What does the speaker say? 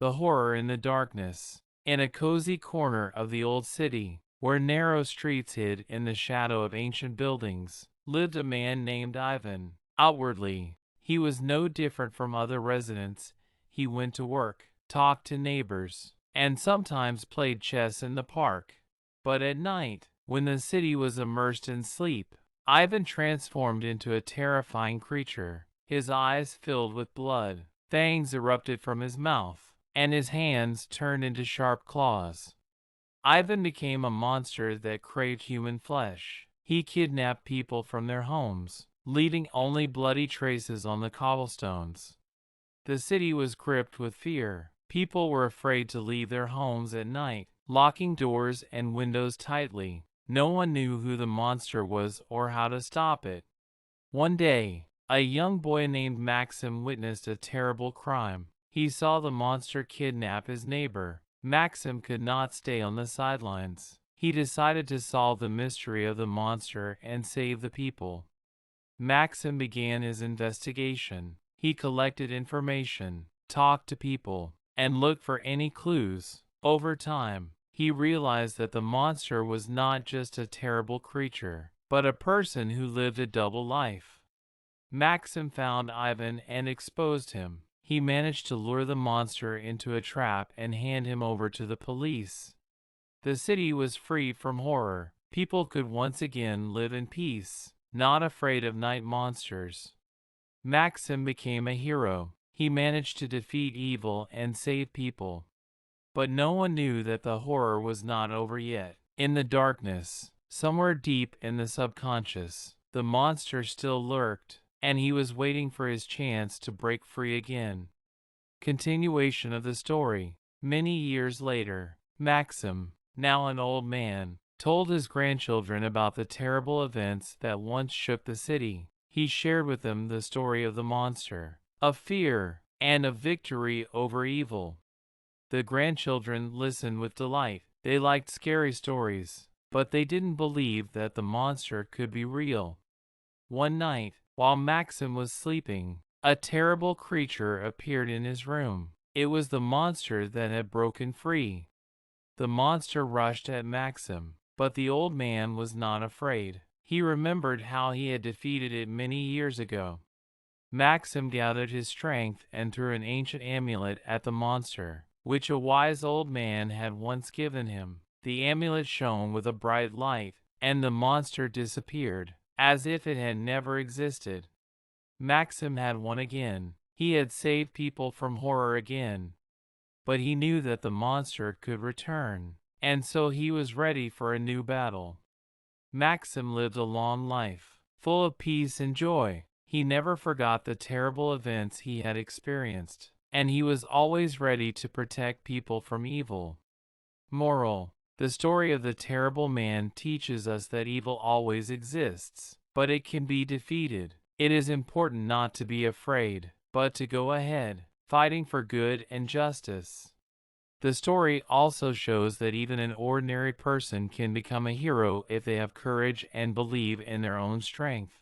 The Horror in the Darkness. In a cozy corner of the old city, where narrow streets hid in the shadow of ancient buildings, lived a man named Ivan. Outwardly, he was no different from other residents. He went to work, talked to neighbors, and sometimes played chess in the park. But at night, when the city was immersed in sleep, Ivan transformed into a terrifying creature. His eyes filled with blood, fangs erupted from his mouth, and his hands turned into sharp claws. Ivan became a monster that craved human flesh. He kidnapped people from their homes, leaving only bloody traces on the cobblestones. The city was gripped with fear. People were afraid to leave their homes at night, locking doors and windows tightly. No one knew who the monster was or how to stop it. One day, a young boy named Maxim witnessed a terrible crime. He saw the monster kidnap his neighbor. Maxim could not stay on the sidelines. He decided to solve the mystery of the monster and save the people. Maxim began his investigation. He collected information, talked to people, and looked for any clues. Over time, he realized that the monster was not just a terrible creature, but a person who lived a double life. Maxim found Ivan and exposed him. He managed to lure the monster into a trap and hand him over to the police. The city was free from horror. People could once again live in peace, not afraid of night monsters. Maxim became a hero. He managed to defeat evil and save people. But no one knew that the horror was not over yet. In the darkness, somewhere deep in the subconscious, the monster still lurked, and he was waiting for his chance to break free again. Continuation of the story. Many years later, Maxim, now an old man, told his grandchildren about the terrible events that once shook the city. He shared with them the story of the monster, of fear, and of victory over evil. The grandchildren listened with delight. They liked scary stories, but they didn't believe that the monster could be real. One night, while Maxim was sleeping, a terrible creature appeared in his room. It was the monster that had broken free. The monster rushed at Maxim, but the old man was not afraid. He remembered how he had defeated it many years ago. Maxim gathered his strength and threw an ancient amulet at the monster, which a wise old man had once given him. The amulet shone with a bright light, and the monster disappeared, as if it had never existed. Maxim had won again. He had saved people from horror again. But he knew that the monster could return, and so he was ready for a new battle. Maxim lived a long life, full of peace and joy. He never forgot the terrible events he had experienced, and he was always ready to protect people from evil. Moral: the story of the terrible man teaches us that evil always exists, but it can be defeated. It is important not to be afraid, but to go ahead, fighting for good and justice. The story also shows that even an ordinary person can become a hero if they have courage and believe in their own strength.